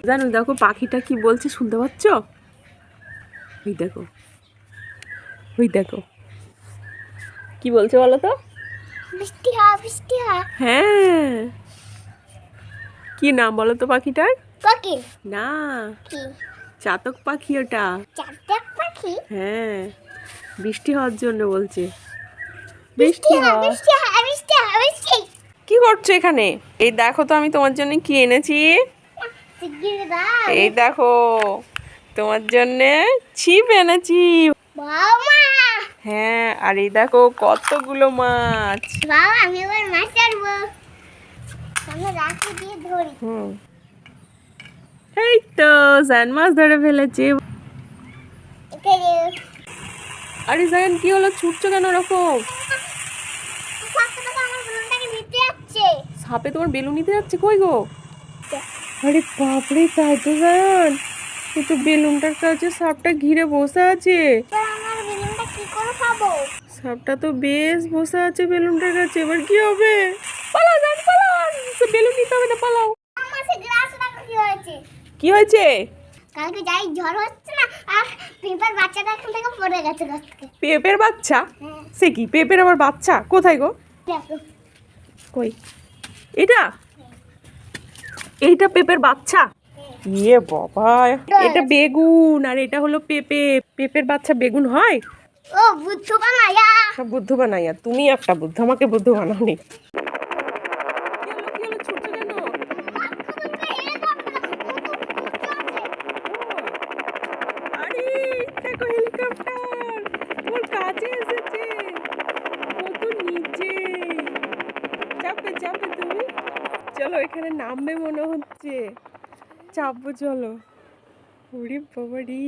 জানো দেখো পাখিটা কি বলছে শুনতে পাচ্ছ? ওই দেখো, ওই দেখো কি বলছে বলো তো? বৃষ্টি হয়, বৃষ্টি হয়। হ্যাঁ, কি নাম বলো তো পাখিটার? কোকিল। না, কি? চাতক পাখি ওটা। চাতক পাখি। হ্যাঁ, বৃষ্টি হওয়ার জন্য বলছে। বৃষ্টি বৃষ্টি হয়, হয়। বৃষ্টি হয়, বৃষ্টি হয়, বৃষ্টি। কি করছো এখানে? এই দেখো তো আমি তোমার জন্য কি এনেছি। শিগগির দাও। এই দেখো তোমার জন্য ছিপ এনেছি। বাবা, হ্যাঁ, আর এই দেখো কতগুলো মাছ। বাবা আমি এবার মাছ ছাড়বো। আমরা রাখি দিয়ে ধরি। এই তো জান মাছ ধরে ফেলেছি। এখানে আরে জান কি হলো, ছুটছো কেন ওরকম? সাপটা তো আমার বেলুনটাকে নিতে যাচ্ছে। সাপে তোমার বেলুন নিতে যাচ্ছে? কই গো? আরে বাপরে, তাই তো জান, এই তো বেলুনটার কাছে সাপটা ঘিরে বসে আছে। এবার আমার বেলুনটা কি করে খাবো? সাপটা তো বেশ বসে আছে বেলুনটার কাছে, এবার কি হবে? পালাও জান, পালাও, বেলুন নিতে হবে না, পালাও। আমার সে গ্লাস রাখা কি হয়েছে? কি হয়েছে? কালকে যাই ঝড় হচ্ছে না, আর পিঁপড়ার বাচ্চাটা এখান থেকে পড়ে গেছে গাছ থেকে। পেঁপের বাচ্চা? হ্যাঁ, সে কি, পেঁপের আবার বাচ্চা কোথায় গো? দেখো। কই এটা? এইটা পেঁপের বাচ্চা? ইয়ে বাবা, এটা বেগুন আর এটা হলো পেঁপে। পেঁপের বাচ্চা বেগুন হয়? ও বুদ্ধু বানায়া। সব বুদ্ধু বানাইয়া, তুমি একটা বুদ্ধু, আমাকে বুদ্ধু বানাওনি। আরে দেখো হেলিকপ্টার ওর কাছে এসেছে, কত নিচে। চাপবে চাপবে তুমি, চলো এখানে নামবে মনে হচ্ছে, চাপবো চলো। ওরে বাবা রে।